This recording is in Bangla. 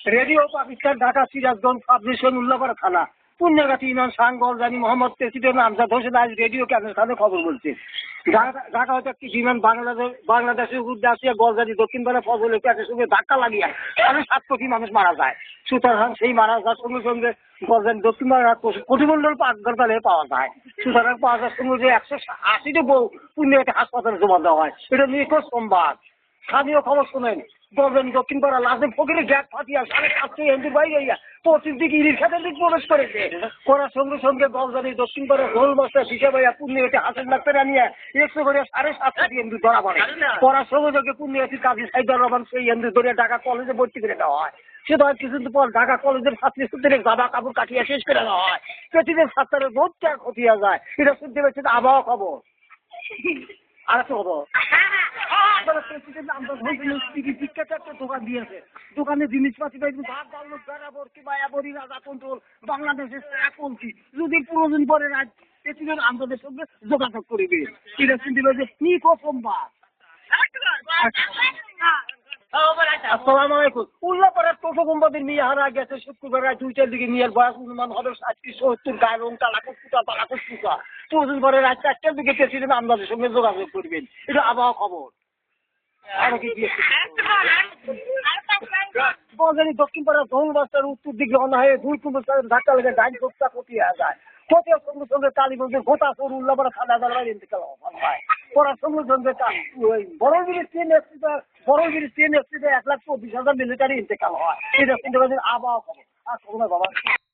রেডিও পাকিস্তান ঢাকা সিরাজগঞ্জ সাবডিভিশন উল্লাপাড়া থানা পুণ্যগাতি ইউনিয়ন সাঙ্গল জানি মোহাম্মদ প্রেসিডেন্ট আমজাদ হোসেন আজ রেডিও ক্যামেরার সাথে খবর বলছে ঢাকা হয়তো একটি বিমান বাংলাদেশের উদ্দে আসিয়া গলজানি দক্ষিণপাড়া ফজলের প্যাকের সঙ্গে ধাক্কা লাগিয়া 7.5 কোটি মানুষ মারা যায়। সুতরাং সেই মারা যাওয়ার সঙ্গে সঙ্গে গলজানি দক্ষিণপাড়া প্রতিমন্ডল হাসপাতালে পাওয়া যায়। সুতরাং পাওয়া যাওয়ার সঙ্গে যে 180টি বউ পুণ্যগাতি হাসপাতালে জমা দেওয়া হয়। এটা নিখোঁজ সংবাদ। স্থানীয় খবর শোনেন গলজানি দক্ষিণপাড়া লাজেম ফকিরের গ্যাস ফাটিয়া 750 হিন্দুর বাইরে গিয়া পশ্চিম দিকে ইলির খাতের দিক প্রবেশ করেছে। করার সঙ্গে সঙ্গে গলজানি দক্ষিণপাড়া গোল বস্তা হিসেবে পুণ্যগাতি হাসেন ডাক্তার আনিয়া 100 করে 750 হিন্দু ধরা পড়ে। করার সঙ্গে সঙ্গে পুণ্যগাতি কাজী সাইদুর রহমান সেই হিন্দু ধরে ঢাকা কলেজে ভর্তি করে দেওয়া হয়। সেটা কিছুদিন পর ঢাকা কলেজের ছাত্রীদের জামা কাপড় কাটিয়ে শেষ করে দেওয়া হয়। প্রেসিডেন্ট ছাত্রের বহুত ত্যাগ হতিয়া যায়। এটা শুনতে পাচ্ছি আবহাওয়া খবর। আর একটা খবর দোকান দিয়েছে, দোকানে জিনিসপাতি বাংলাদেশের যদি প্রয়োজন পরে প্রেসিডেন্ট আমাদের সঙ্গে যোগাযোগ করিবে। এটা শুনতে পাচ্ছি নিখোঁজ সংবাদ। আসসালামু আলাইকুম। উল্লাপাড়ার টোটো কোম্পানির মেয়ে হারা গেছে শুক্রবার রাত 2টার দিকে। মেয়ের বয়স অনুমান হবে 60-70, গায়ের রং তালাকুচ পুকা। প্রয়োজন পরে রাত 4টার দিকে প্রেসিডেন্ট আমাদের সঙ্গে যোগাযোগ করবেন। এটা আবহাওয়া খবর। আরো কি গলজানি দক্ষিণপাড়া ধন বাস্তার উত্তর দিকে রওনা হয়ে 2 কিলোমিটার ধাক্কা লেগে ডাইন কোপটা কটিয়ে যায়। কটিয়ার সঙ্গে সঙ্গে কালীগঞ্জের গোটা সর উল্লাপাড়া থানা দাঁড়ায় ইন্তেকাল হয়। করার সঙ্গে সঙ্গে বড়গিরি ট্রেন এসপিতে 1,20,000 মিলিটারি ইন্তেকাল হয়। এটা শুনতে পাচ্ছেন আবহাওয়া খবর। আর খবর বাবা।